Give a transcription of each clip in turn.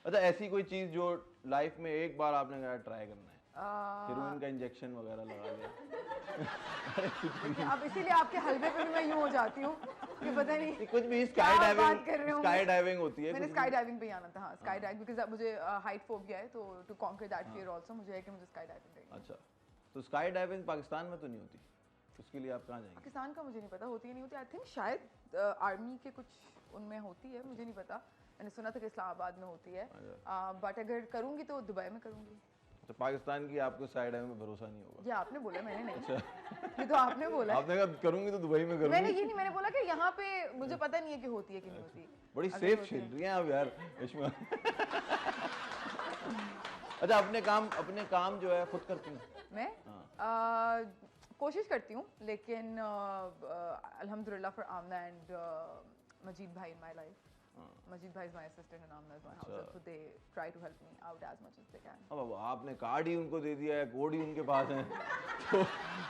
अच्छा, ऐसी कोई चीज जो लाइफ में एक बार आपने कहा ट्राई करना है, हीरोइन का इंजेक्शन वगैरह लगा लिया? अब इसीलिए आपके हलवे पे भी मैं यूं हो जाती हूँ कि पता नहीं कुछ भी क्या बात कर रहे हो। स्काई डाइविंग होती है। मैंने स्काई डाइविंग पे ही आना था। हाँ, स्काई डाइविंग बिकॉज मुझे हाइट फोबिया है, तो to conquer that fear also मुझे है कि मुझे स्काई डाइविंग करनी है। अच्छा, तो स्काई डाइविंग पाकिस्तान में तो नहीं होती, उसके लिए आप कहाँ जाएंगे? पाकिस्तान का मुझे नहीं पता होती है नहीं होती। आई थिंक शायद आर्मी के कुछ उनमें होती है, मुझे नहीं पता। मैंने सुना था कि इस्लामाबाद में होती है, बट अगर करूँगी तो दुबई में करूँगी। तो पाकिस्तान की आपको स्काई डाइविंग में भरोसा नहीं होगा? ये आपने बोला, मैंने नहीं। अच्छा, ये तो आपने बोला है। आपने कहा करूंगी तो दुबई में मैंने करूंगी। ये नहीं, मैंने बोला कि यहाँ पे मुझे पता नहीं है कि होती है कि नहीं होती। बड़ी अगर सेफ होती खेल है। रही हैं आप यार यशमा। अच्छा, अपने काम जो है खुद करती हैं? मैं कोशिश करती हूँ, लेकिन अल्हम्दुलिल्लाह फॉर आमना एंड मजीद भाई इन माय लाइफ। मजीद भाई is my assistant and Amna is my house help, so they try to help me out as much as they can. अब आपने कार्ड ही उनको दे दिया है, कोड ही उनके पास है, तो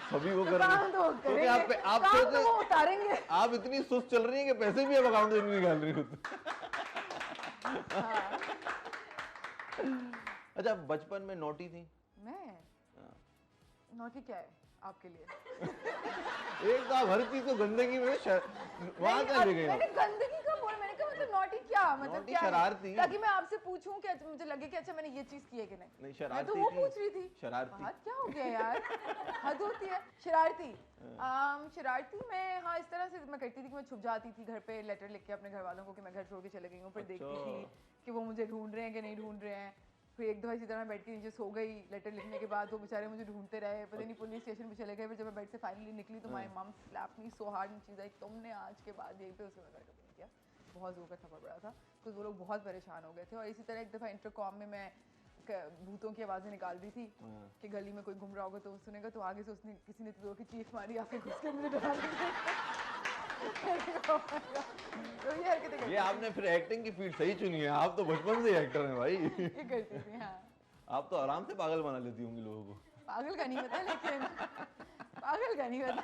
सभी वो कर काम तो करेंगे, काम तो वो उतारेंगे। आप इतनी सुस्त चल रही हैं कि पैसे भी अब अकाउंट से नहीं निकाल रही हो। अच्छा, बचपन में नोटी थी? मैं नौटी क्या है आपके लिए? एक तो आप हर चीज को गंदगी में वहां का ले गए। मैंने गंदगी का बोला, मैंने कहा मतलब नौटी क्या मतलब नौटी क्या शरारती। ताकि मैं आपसे पूछूं कि मुझे लगे कि अच्छा मैंने ये चीज की है कि नहीं। नहीं, मैं शरारती तो वो थी। पूछ रही थी। शरारती। हद क्या हो गया यार, हद होती है। शरारती शरारती मैं, हाँ इस तरह से मैं करती थी कि मैं छुप जाती थी घर पे लेटर लिख के अपने घर वालों को कि मैं घर छोड़ के चले गई हूँ, फिर देखती थी कि वो मुझे ढूंढ रहे हैं कि नहीं ढूंढ रहे हैं। फिर एक दफा इसी तरह बैठ के नीचे सो गई लेटर लिखने के बाद, वो बेचारे मुझे ढूंढते रहे, पता नहीं पुलिस स्टेशन पे चले गए। फिर जब मैं बेड से फाइनली निकली तो my mum slapped me so hard, चीज़ आई तुमने आज के बाद यहीं पे, उसके बाद कभी नहीं किया। बहुत जोर का थप्पड़ पड़ा था क्योंकि वो लोग बहुत परेशान हो गए थे। और इसी तरह एक दफ़ा इंटरकॉम में मैं भूतों की आवाज़ें निकाल रही थी कि गली में कोई घूम रहा होगा तो वो सुनेगा, तो आगे से उसने किसी ने जोर की चीख मारी, आके घुस के मुझे डरा तो ये हरकतें ये आपने फिर एक्टिंग की फील्ड सही चुनी है, आप तो बचपन से ही एक्टर हैं भाई। ये करती थी। हाँ, आप तो आराम से पागल बना लेती होंगी लोगों को। पागल का नहीं पता, लेकिन पागल का नहीं पता।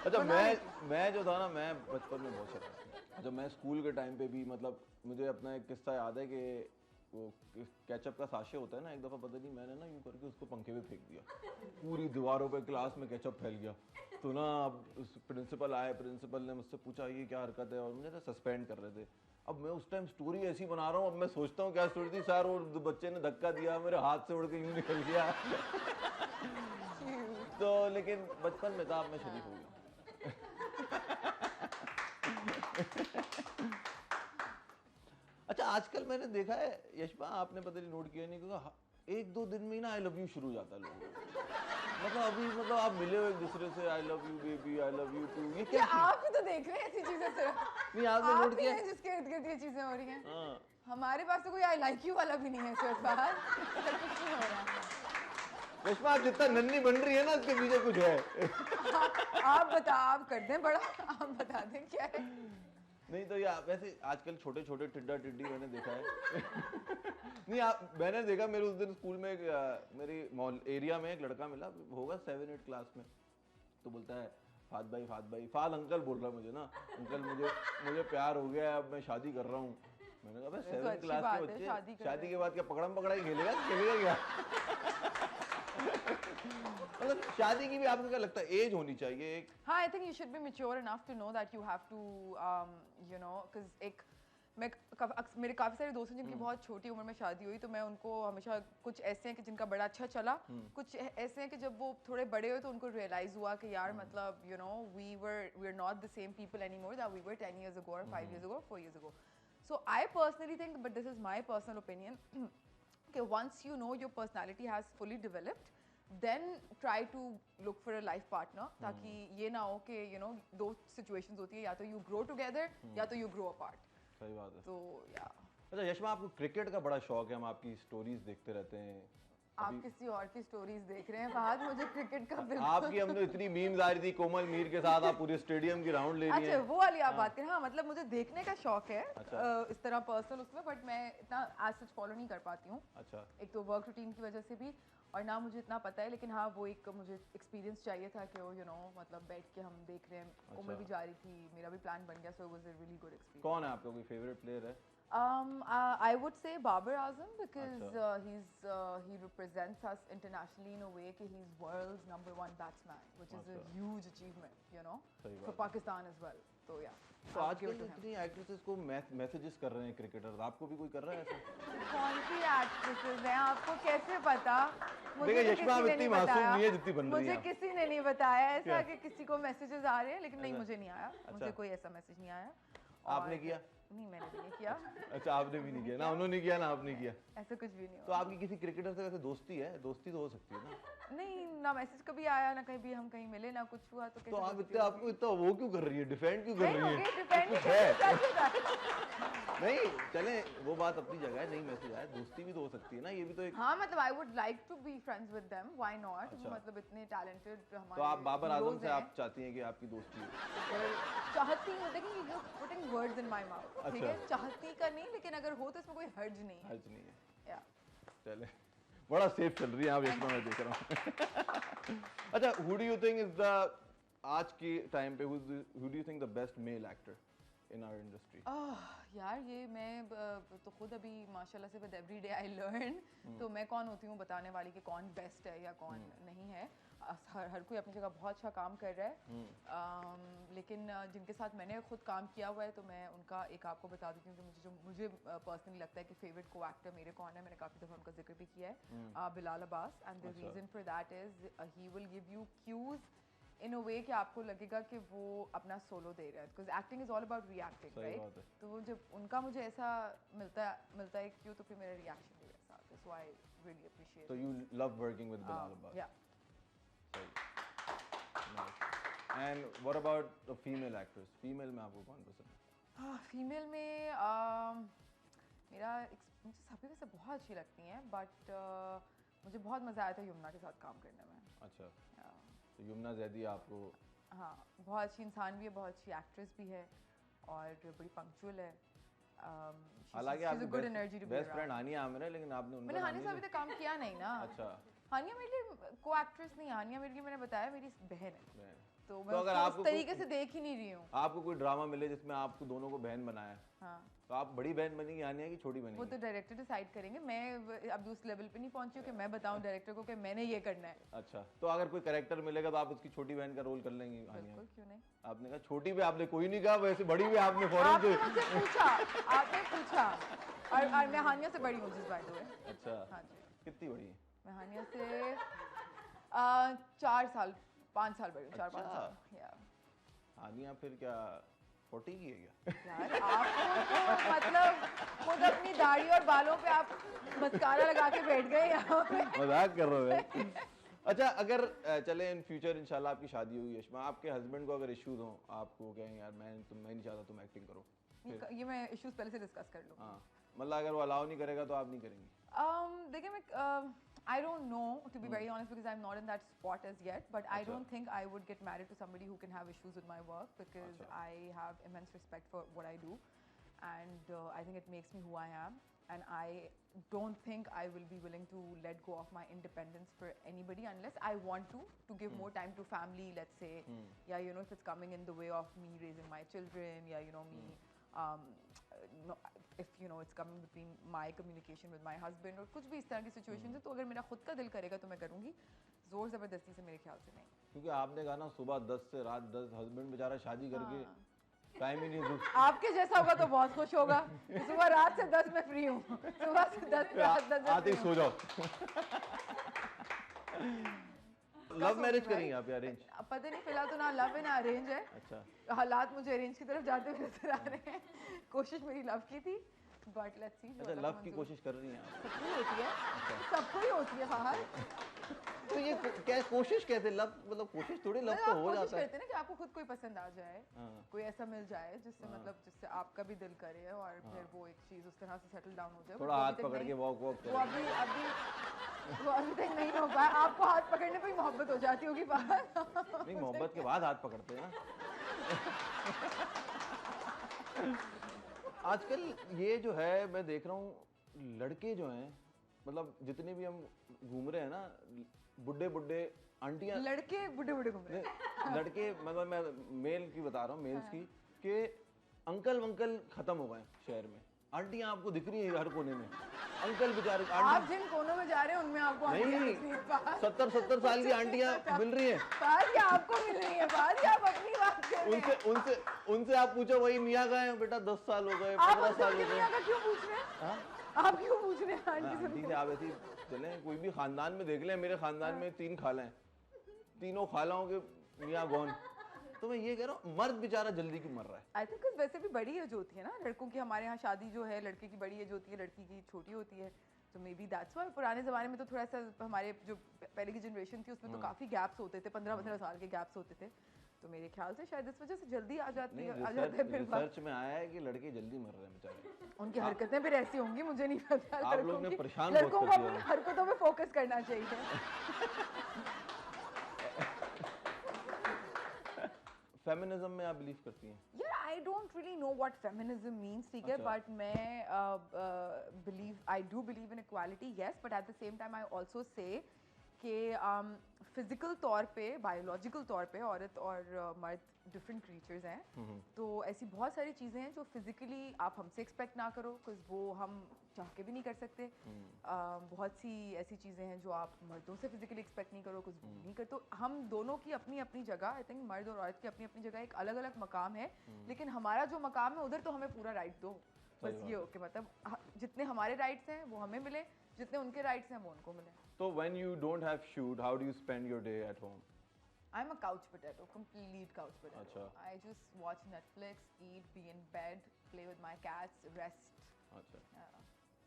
अच्छा, मैं जो था ना, मैं बचपन में बहुत शरारती। जब मैं स्कूल के टाइम पे भी, मतलब मुझे अपना एक किस्सा याद है कि वो केचप का साशे होता है ना, एक दफ़ा पता नहीं मैंने ना यूँ करके उसको पंखे पे फेंक दिया, पूरी दीवारों पे क्लास में केचप फैल गया। तो ना अब उस प्रिंसिपल आए, प्रिंसिपल ने मुझसे पूछा ये क्या हरकत है, और मुझे ना सस्पेंड कर रहे थे। अब मैं उस टाइम स्टोरी ऐसी बना रहा हूँ, अब मैं सोचता हूँ क्या स्टोरी थी, सर वो बच्चे ने धक्का दिया, मेरे हाथ से उड़ के यूँ निकल गया। तो लेकिन बचपन में था, अब मैं शरीफ हो गया। अच्छा, आजकल मैंने देखा है यशपा, आपने पता नहीं नोट किया नहीं, क्योंकि एक दो दिन में ही ना आई लव यू शुरू हो जाता है लोगों को। मतलब अभी, मतलब आप मिले हो एक दूसरे से, I love you baby, I love you too, ये क्या? आप ही तो देख रहे हैं ऐसी चीजें सिर्फ। नहीं, आपने आप नोट ही किया? हैं जिसके इर्द गिर्द ये चीजें हो रही हैं। हाँ। हमारे पास तो कोई आई लाइक यू वाला भी नहीं है इस वक्त बाहर, कुछ नहीं हो रहा। यशपा, आप जितना नन्ही बन रही है ना, उसके पीछे कुछ है। आप कर दें बड़ा, आप बता दें क्या है। नहीं तो यार वैसे आजकल छोटे छोटे टिड्डा टिड्डी मैंने देखा है। नहीं, मैंने देखा, मेरे उस दिन स्कूल में मेरी एरिया में एक लड़का मिला, होगा 7-8 क्लास में, तो बोलता है फाद भाई, फाद अंकल बोल रहा है मुझे ना, अंकल मुझे प्यार हो गया है, अब मैं शादी कर रहा हूँ। मैंने कहा भाई 7 क्लास के बच्चे शादी के बाद क्या पकड़म पकड़ाई खेलेगा क्या? मतलब शादी की भी आपको क्या लगता है एज होनी चाहिए एक? हाँ, I think you should be mature enough to know that you have to you know, because एक मेरे काफ़ी सारे दोस्त हैं जिनकी बहुत छोटी उम्र में शादी हुई, तो मैं उनको हमेशा, कुछ ऐसे हैं कि जिनका बड़ा अच्छा चला, कुछ ऐसे हैं कि जब वो थोड़े बड़े हुए तो उनको रियलाइज़ हुआ कि यार मतलब you know we are not the same people any more that we were 10 years ago or 5 years ago, 4 years ago. So I personally think, but this is my personal opinion, कि once you know your personality has fully developed, then try to look for a life partner, ताकि ये ना हो कि you know दो situations होती है, या तो you grow together या तो you grow apart. सही बात है। तो या अच्छा यशमा, आपको क्रिकेट का बड़ा शौक है, हम आपकी स्टोरीज देखते रहते हैं। आप किसी और की स्टोरीज देख रहे हैं फहद, मुझे क्रिकेट का बिल्कुल। आपकी हमने इतनी मीम्स आ रही थी कोमल मीर के साथ, आप पूरे स्टेडियम की राउंड ले रही हैं। अच्छा, वो वाली आप बात करें। हाँ, मतलब मुझे देखने का शौक है। अच्छा। इस तरह पर्सनल उसमें, बट मैं इतना एज सच फॉलो नहीं कर पाती हूँ। अच्छा। एक तो वर्क रूटीन की वजह से भी, और ना मुझे इतना पता है, लेकिन हाँ वो एक मुझे एक्सपीरियंस चाहिए था कि वो यू नो मतलब बैठ के हम देख रहे हैं। अच्छा। उम्र भी जा रही थी, मेरा भी प्लान बन गया, so it was a really good experience. कौन है आपका कोई फेवरेट प्लेयर है? I would say Babar Azam because he represents us internationally in a way that he's world's #1 batsman, which is a huge achievement, you know, for Pakistan as well. So yeah. तो आजकल इतनी actresses को messages कर रहे हैं cricketer, आपको भी कोई कर रहा है ऐसा? कौन सी एक्ट्रेसेस हैं आपको कैसे पता? देखिए यशमा इतनी मासूम नहीं है जितनी बन रही है। मुझे किसी ने नहीं बताया ऐसा कि किसी को मैसेजेस आ रहे हैं, लेकिन नहीं मुझे नहीं आया, मुझे कोई ऐसा मैसेज नहीं आया। आपने किया? नहीं मैंने भी नहीं किया। अच्छा आपने भी नहीं किया ना, उन्होंने किया ना आपने किया? ऐसा कुछ भी नहीं हुआ। तो आपकी किसी क्रिकेटर से वैसे दोस्ती है? दोस्ती तो हो सकती है ना? नहीं ना, मैसेज कभी आया ना, कहीं भी हम कहीं मिले ना, कुछ हुआ तो कैसे? तो आप इतना आपको इतना वो क्यों कर रही है, डिफेंड क्यों कर रही है? डिफेंड नहीं चले वो बात अपनी जगह है, नहीं मैसेज आया, दोस्ती भी तो हो सकती है ना, ये भी तो एक। हाँ मतलब I would like to be friends with them, why not? मतलब इतने टैलेंटेड हमारे। तो आप बाबर आजम से आप चाहती हैं कि आपकी दोस्ती हो? चाहती हूँ, देखिए you putting words in my mouth, ठीक है? चाहती का नहीं, लेकिन अगर हो तो इसमें कोई हर्ज नहीं है। हर्ज नहीं है या चले, बड़ा सेफ चल रही है आप इसमें, मैं देख रहा हूँ। अच्छा, who do you think is the आज के टाइम पे who do you think the best male actor in our industry? यार ये मैं तो खुद अभी माशाल्लाह से with every day I learn, तो मैं कौन होती हूँ बताने वाली कि कौन बेस्ट है या कौन नहीं है। हर कोई अपनी जगह बहुत अच्छा काम कर रहा है, लेकिन जिनके साथ मैंने खुद काम किया हुआ है तो मैं उनका एक आपको बता देती हूँ कि मुझे पर्सनली लगता है कि फेवरेट को एक्टर मेरे कौन है। मैंने काफ़ी दफ़ा उनका जिक्र भी किया है, Bilal Abbas, and the reason for that is he will give you cues in a way कि आपको लगेगा कि वो अपना सोलो दे रहा है, because acting is all about reacting, right? तो वो जब उनका मुझे ऐसा मिलता है क्यों, तो फिर मेरा रिएक्शन भी वैसा आता है, so I really appreciate. So you love working with Bilal Abbas? Yeah. Nice. And what about the female actors? Female में आपको कौन पसंद है? फीमेल में मुझे सभी वैसे बहुत अच्छी लगती हैं, बट मुझे बहुत मज़ा आया था यमुना के साथ काम करने में। अच्छा, तो यमुना जैदी आपको? हाँ, बहुत अच्छी इंसान भी है, बहुत अच्छी एक्ट्रेस भी है और बड़ी पंक्चुअल है। हालांकि आपकी बेस्ट फ्रेंड हानिया आमिर है, लेकिन आपने उनका मैंने हानिया से अभी तक काम किया नहीं ना। अच्छा, हानिया मेरे लिए को एक्ट्रेस नहीं, हानिया मेरे लिए मैंने बताया मेरी बहन है, तो मैं अगर आपको उस तरीके से देख ही नहीं रही हूँ। आपको कोई ड्रामा मिले जिसमें आपको दोनों को बहन बनाया, हाँ, तो आप बड़ी बहन बनेंगी हानिया की छोटी बनेंगी? वो तो डायरेक्टर डिसाइड करेंगे, मैं अभी उस लेवल पे नहीं पहुंची हूँ कि मैं बताऊं डायरेक्टर को कि मैंने ये करना है। अच्छा, तो अगर कोई कैरेक्टर मिलेगा तो आप उसकी छोटी बहन का रोल कर लेंगी हानिया? बिल्कुल, क्यों नहीं। आपने कहा छोटी भी, आपने कोई नहीं कहा, वैसे बड़ी भी आपने फौरन आपने पूछा और मैं हानिया से बड़ी हूँ जिस बात हुए। अच्छा, हाँ जी। कितनी बड़ी है? मैं हानिया से 5 साल बड़ी हूँ, 4-5 साल। या हानिया फिर क्या 40 की है क्या? यार आप मतलब खुद अपनी दाढ़ी और बालों पे आप मस्कारा लगा के बैठ गए यहाँ पे। मजाक कर रहे हो? अच्छा, अगर चले इन फ्यूचर इंशाल्लाह आपकी शादी होगी यशमा, आपके हस्बैंड को अगर इश्यूज हो, आपको कहें यार मैं नहीं चाहता तुम एक्टिंग करो, ये मैं इश्यूज पहले से डिस्कस कर लूँ। हाँ, मतलब अगर वो अलाउ नहीं करेगा तो आप नहीं करेंगी? देखिए मैं I don't know, to be very honest, because I'm not in that spot as yet, but I don't think I would get married to somebody who can have issues with my work, because I have immense respect for what I do, and I think it makes me who I am, and I don't think I will be willing to let go of my independence for anybody unless I want to give more time to family, let's say, yeah, you know, if it's coming in the way of me raising my children, yeah, you know, me no, if you know it's coming between my communication with my husband और कुछ भी इस तरह की situation है, तो अगर मेरा खुद का दिल करेगा तो मैं करूँगी, जोर ज़बरदस्ती से मेरे ख्याल से नहीं। क्योंकि आपने कहा ना सुबह 10 से रात 10, हस्बैंड बेचारा शादी करके टाइम ही नहीं। आपके जैसा होगा तो बहुत खुश होगा, सुबह रात से 10 में फ्री हूँ, सुबह से 10 रात 10 आते ही सो जाओ। लव मैरिज करेंगे आप या अरेंज? पता नहीं, फिलहाल तो ना लव है ना अरेंज है। अच्छा, हालात मुझे अरेंज की तरफ जाते हुए नजर आ रहे हैं। कोशिश मेरी लव की थी, बट लेट्स सी। अच्छा, लव की कोशिश कर रही हैं आप? सबको होती है, सबको ही होती है बाहर। तो ये क्या कोशिश कैसे? लव मतलब कोशिश थोड़ी, लव तो हो जाता है। कहते हैं ना कि आपको खुद कोई पसंद आ जाए, कोई ऐसा मिल जाए जिससे मतलब जिससे आपका भी दिल करे और फिर वो एक चीज उस तरह से सेटल डाउन हो जाए। थोड़ा हाथ पकड़ के वॉक वो अभी तक नहीं हो पाया। आपको हाथ पकड़ने पे ही मोहब्बत हो जाती होगी बाहर। नहीं, मोहब्बत के बाद हाथ पकड़ते हैं ना। आजकल ये जो है मैं देख रहा हूँ, लड़के जो हैं मतलब जितने भी हम घूम रहे हैं ना, बुड्ढे बुड्ढे आंटियां, लड़के बुड्ढे बुड्ढे घूम रहे हैं, लड़के मतलब मैं मेल की बता रहा हूँ, मेल्स की, कि अंकल वंकल खत्म हो गए शहर में। आंटियां आपको दिख रही हैं हर कोने में, अंकल बेचारे आप आंटी जिन कोनों में जा रहे हैं उनमें आपको नहीं 70 साल की आंटियां मिल रही हैं बात या आपको मिल रही है, बात या आप अपनी बात कर रहे हैं। उनसे आप पूछो वही मियाँ का है बेटा 10 साल हो गए आप 15 साल हो उनसे गए। मियाँ का क्यों पूछ रहे हैं? हाँ? आप क्यों पूछ रहे हैं आंटी से? आंटी से आप ऐसे चले कोई भी खानदान में देख लें, मेरे खानदान में 3 खाला हैं, तीनों खालाओं के मियाँ गौन। तो मैं ये कह रहा हूँ मर्द बेचारा जल्दी क्यों मर रहा है? आई थिंक वैसे भी बड़ी एज होती है ना लड़कों की, हमारे यहाँ शादी जो है लड़के की बड़ी एज होती है, लड़की की छोटी होती है, तो मे बी दैट्स व्हाई। पुराने ज़माने में तो थोड़ा सा हमारे जो पहले की जनरेशन थी उसमें तो काफ़ी गैप्स होते थे, 15-15 साल के गैप्स होते थे, तो मेरे ख्याल से शायद इस वजह से जल्दी आ जाती है, आ जाता है फिर रिसर्च में आया है कि लड़के जल्दी मर रहे हैं बेचारे। उनकी हरकतें फिर ऐसी होंगी, मुझे नहीं पता। आप लोग ने परेशान लड़कों बहुत को कर दिया अपनी है। हरकतों पे फोकस करना चाहिए। फेमिनिज्म में आप बिलीव करती हैं? यार I don't really know what feminism means, ठीक है, बट मैं I do believe in equality, yes, but at the same time I also say कि फिजिकल तौर पे, बायोलॉजिकल तौर पे औरत और मर्द डिफरेंट क्रीचर्स हैं, तो ऐसी बहुत सारी चीज़ें हैं जो फिजिकली आप हमसे एक्सपेक्ट ना करो, बिकॉज वो हम चाह के भी नहीं कर सकते। बहुत सी ऐसी चीज़ें हैं जो आप मर्दों से फिजिकली एक्सपेक्ट नहीं करो, कुछ नहीं कर, तो हम दोनों की अपनी अपनी जगह, आई थिंक मर्द और औरत की अपनी अपनी जगह एक अलग अलग मकाम है, लेकिन हमारा जो मकाम है उधर तो हमें पूरा राइट दो, बस ये हो कि मतलब जितने हमारे राइट्स हैं वो हमें मिले, जितने उनके राइट्स हैं वो उनको मिले। तो when you don't have shoot, how do you spend your day at home? I'm a couch potato, complete couch potato. अच्छा। I just watch Netflix, eat, be in bed, play with my cats, rest. अच्छा, Yeah.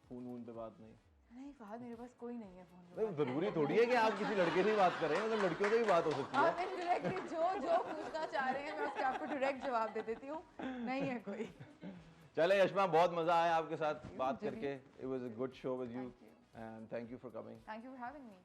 Phone वून पे बात नहीं? नहीं बात मेरे पास कोई नहीं है फोन पे। नहीं जरूरी थोड़ी है कि आप किसी लड़के से ही बात करें, मतलब लड़कियों से भी बात हो सकती है। आप इनडायरेक्टली जो पूछना चाह रहे हैं मैं उसके आपको डायरेक्ट जवाब दे देती हूँ, नहीं है कोई। चले यशमा, बहुत मजा आया आपके साथ बात करके। It was a good show with you Thank you. and thank you for coming. Thank you for having me.